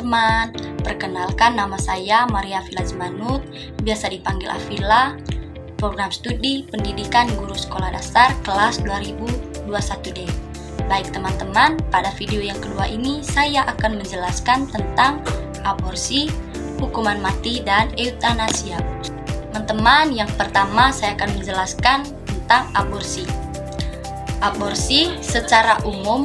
teman-teman, perkenalkan nama saya Maria Vila Jemanut, biasa dipanggil Avila, program studi pendidikan guru sekolah dasar kelas 2021D. Baik teman-teman, pada video yang kedua ini saya akan menjelaskan tentang aborsi, hukuman mati, dan eutanasia. Teman-teman, yang pertama saya akan menjelaskan tentang aborsi. Aborsi secara umum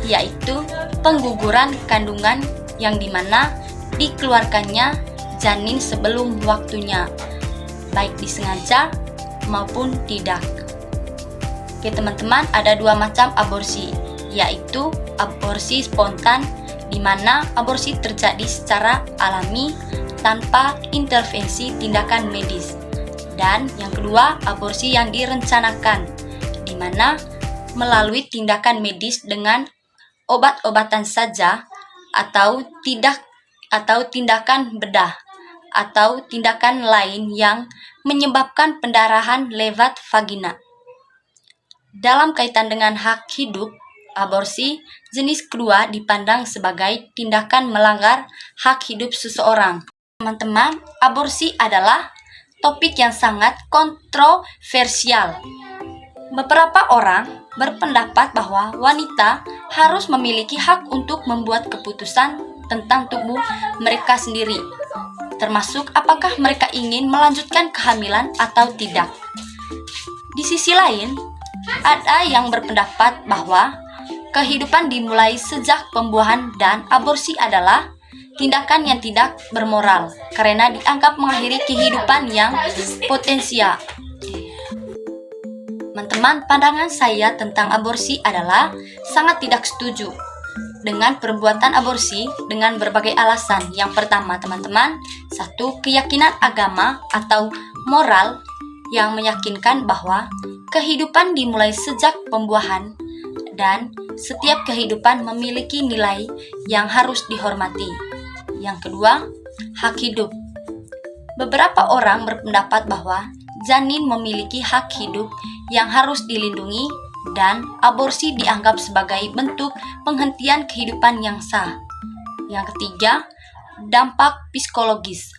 yaitu pengguguran kandungan yang dimana dikeluarkannya janin sebelum waktunya, baik disengaja maupun tidak. Oke teman-teman, ada dua macam aborsi, yaitu aborsi spontan, di mana aborsi terjadi secara alami tanpa intervensi tindakan medis, dan yang kedua aborsi yang direncanakan, di mana melalui tindakan medis dengan obat-obatan saja atau tindakan bedah atau tindakan lain yang menyebabkan pendarahan lewat vagina. Dalam kaitan dengan hak hidup, aborsi jenis kedua dipandang sebagai tindakan melanggar hak hidup seseorang. Teman-teman, aborsi adalah topik yang sangat kontroversial. Beberapa orang berpendapat bahwa wanita harus memiliki hak untuk membuat keputusan tentang tubuh mereka sendiri, termasuk apakah mereka ingin melanjutkan kehamilan atau tidak. Di sisi lain, ada yang berpendapat bahwa kehidupan dimulai sejak pembuahan dan aborsi adalah tindakan yang tidak bermoral karena dianggap mengakhiri kehidupan yang potensial. Teman-teman, pandangan saya tentang aborsi adalah sangat tidak setuju dengan perbuatan aborsi dengan berbagai alasan. Yang pertama, teman-teman, satu, keyakinan agama atau moral yang meyakinkan bahwa kehidupan dimulai sejak pembuahan dan setiap kehidupan memiliki nilai yang harus dihormati. Yang kedua, hak hidup. Beberapa orang berpendapat bahwa janin memiliki hak hidup yang harus dilindungi dan aborsi dianggap sebagai bentuk penghentian kehidupan yang sah. Yang ketiga, dampak psikologis.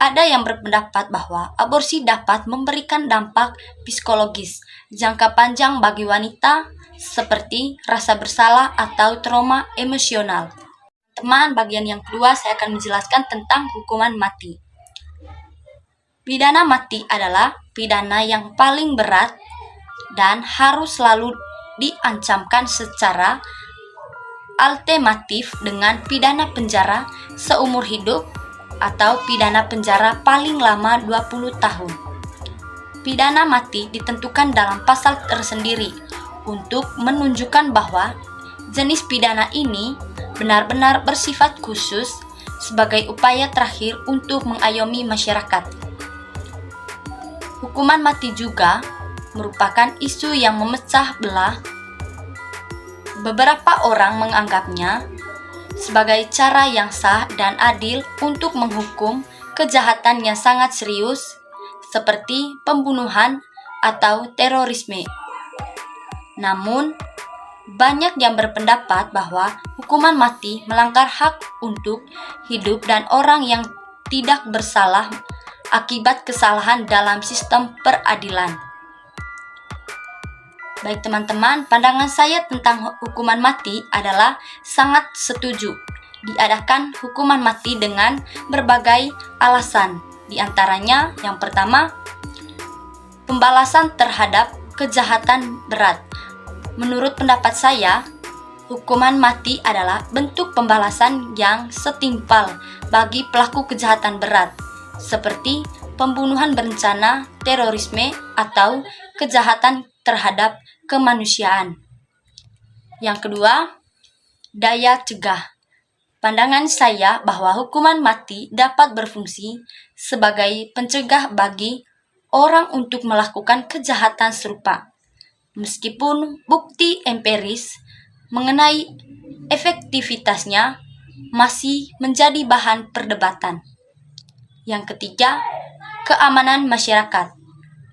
Ada yang berpendapat bahwa aborsi dapat memberikan dampak psikologis jangka panjang bagi wanita seperti rasa bersalah atau trauma emosional. Teman, bagian yang kedua saya akan menjelaskan tentang hukuman mati. Pidana mati adalah pidana yang paling berat dan harus selalu diancamkan secara alternatif dengan pidana penjara seumur hidup atau pidana penjara paling lama 20 tahun. Pidana mati ditentukan dalam pasal tersendiri untuk menunjukkan bahwa jenis pidana ini benar-benar bersifat khusus sebagai upaya terakhir untuk mengayomi masyarakat. Hukuman mati juga merupakan isu yang memecah belah. Beberapa orang menganggapnya sebagai cara yang sah dan adil untuk menghukum kejahatan yang sangat serius seperti pembunuhan atau terorisme. Namun, banyak yang berpendapat bahwa hukuman mati melanggar hak untuk hidup dan orang yang tidak bersalah akibat kesalahan dalam sistem peradilan. Baik teman-teman, pandangan saya tentang hukuman mati adalah sangat setuju. Diadakan hukuman mati dengan berbagai alasan. Di antaranya, yang pertama, pembalasan terhadap kejahatan berat. Menurut pendapat saya, hukuman mati adalah bentuk pembalasan yang setimpal bagi pelaku kejahatan berat, seperti pembunuhan berencana, terorisme, atau kejahatan terhadap kemanusiaan. Yang kedua, daya cegah. Pandangan saya bahwa hukuman mati dapat berfungsi sebagai pencegah bagi orang untuk melakukan kejahatan serupa, meskipun bukti empiris mengenai efektivitasnya masih menjadi bahan perdebatan. Yang ketiga, keamanan masyarakat.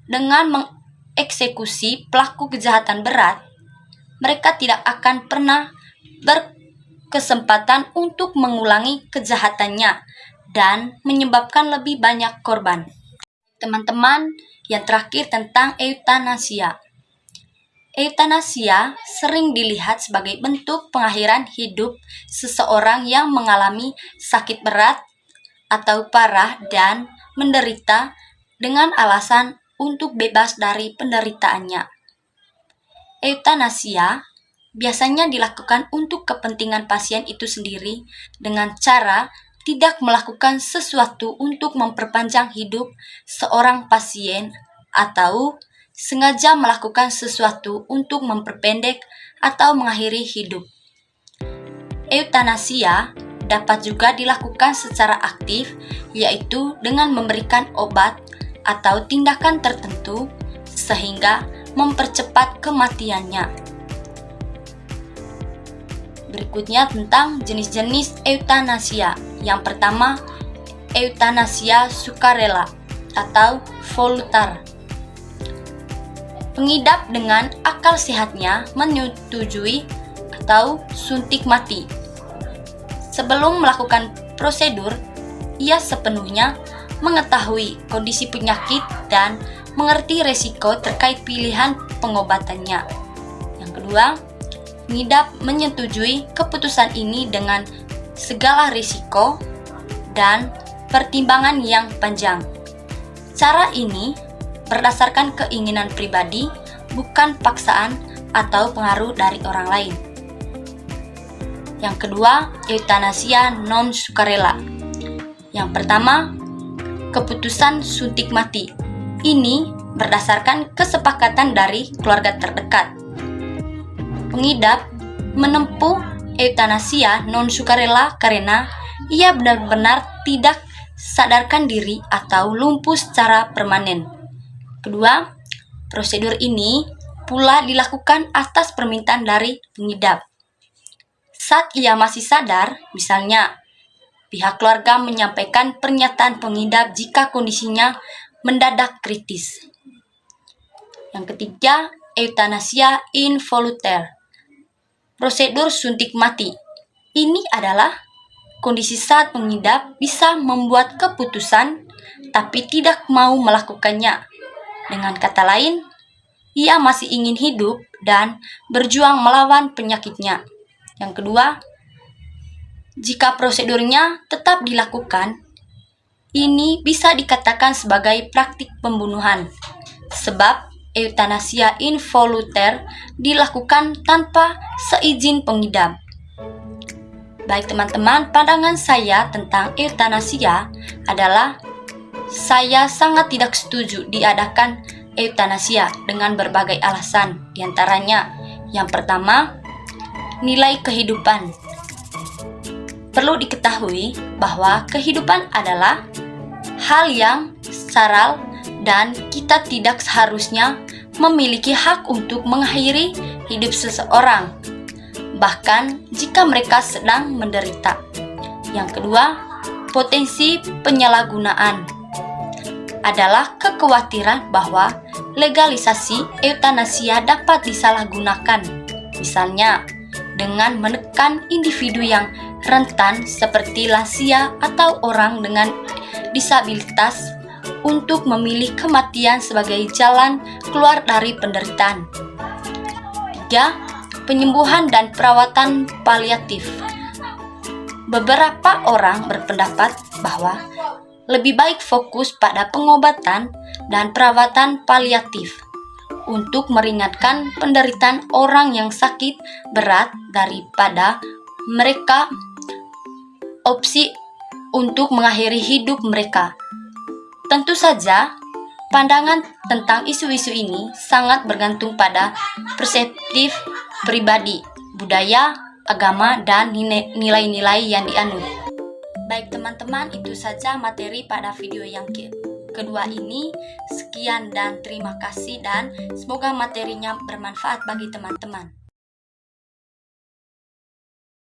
Dengan mengeksekusi pelaku kejahatan berat, mereka tidak akan pernah kesempatan untuk mengulangi kejahatannya dan menyebabkan lebih banyak korban. Teman-teman, yang terakhir tentang eutanasia. Eutanasia sering dilihat sebagai bentuk pengakhiran hidup seseorang yang mengalami sakit berat atau parah dan menderita dengan alasan untuk bebas dari penderitaannya. Eutanasia biasanya dilakukan untuk kepentingan pasien itu sendiri dengan cara tidak melakukan sesuatu untuk memperpanjang hidup seorang pasien atau sengaja melakukan sesuatu untuk memperpendek atau mengakhiri hidup. Eutanasia dapat juga dilakukan secara aktif, yaitu dengan memberikan obat atau tindakan tertentu sehingga mempercepat kematiannya. Berikutnya tentang jenis-jenis eutanasia. Yang pertama, eutanasia sukarela atau voluntar. Pengidap dengan akal sehatnya menyetujui atau suntik mati. Sebelum melakukan prosedur, ia sepenuhnya mengetahui kondisi penyakit dan mengerti resiko terkait pilihan pengobatannya. Yang kedua, pengidap menyetujui keputusan ini dengan segala risiko dan pertimbangan yang panjang. Cara ini berdasarkan keinginan pribadi, bukan paksaan atau pengaruh dari orang lain. Yang kedua, eutanasia non-sukarela. Yang pertama, keputusan suntik mati. Ini berdasarkan kesepakatan dari keluarga terdekat. Pengidap menempuh eutanasia non-sukarela karena ia benar-benar tidak sadarkan diri atau lumpuh secara permanen. Kedua, prosedur ini pula dilakukan atas permintaan dari pengidap. Saat ia masih sadar, misalnya, pihak keluarga menyampaikan pernyataan pengidap jika kondisinya mendadak kritis. Yang ketiga, eutanasia involunter. Prosedur suntik mati. Ini adalah kondisi saat pengidap bisa membuat keputusan tapi tidak mau melakukannya. Dengan kata lain, ia masih ingin hidup dan berjuang melawan penyakitnya. Yang kedua, jika prosedurnya tetap dilakukan, ini bisa dikatakan sebagai praktik pembunuhan, sebab eutanasia involunter dilakukan tanpa seizin pengidap. Baik teman-teman, pandangan saya tentang eutanasia adalah saya sangat tidak setuju diadakan eutanasia dengan berbagai alasan, diantaranya yang pertama, nilai kehidupan. Perlu diketahui bahwa kehidupan adalah hal yang sakral dan kita tidak seharusnya memiliki hak untuk mengakhiri hidup seseorang, bahkan jika mereka sedang menderita. Yang kedua, potensi penyalahgunaan adalah kekhawatiran bahwa legalisasi eutanasia dapat disalahgunakan, misalnya dengan menekan individu yang rentan seperti lansia atau orang dengan disabilitas untuk memilih kematian sebagai jalan keluar dari penderitaan. 3. Penyembuhan dan perawatan paliatif. Beberapa orang berpendapat bahwa lebih baik fokus pada pengobatan dan perawatan paliatif untuk meringankan penderitaan orang yang sakit berat daripada mereka opsi untuk mengakhiri hidup mereka. Tentu saja, pandangan tentang isu-isu ini sangat bergantung pada perspektif pribadi, budaya, agama, dan nilai-nilai yang dianut. Baik teman-teman, itu saja materi pada video yang kedua ini. Sekian dan terima kasih, dan semoga materinya bermanfaat bagi teman-teman.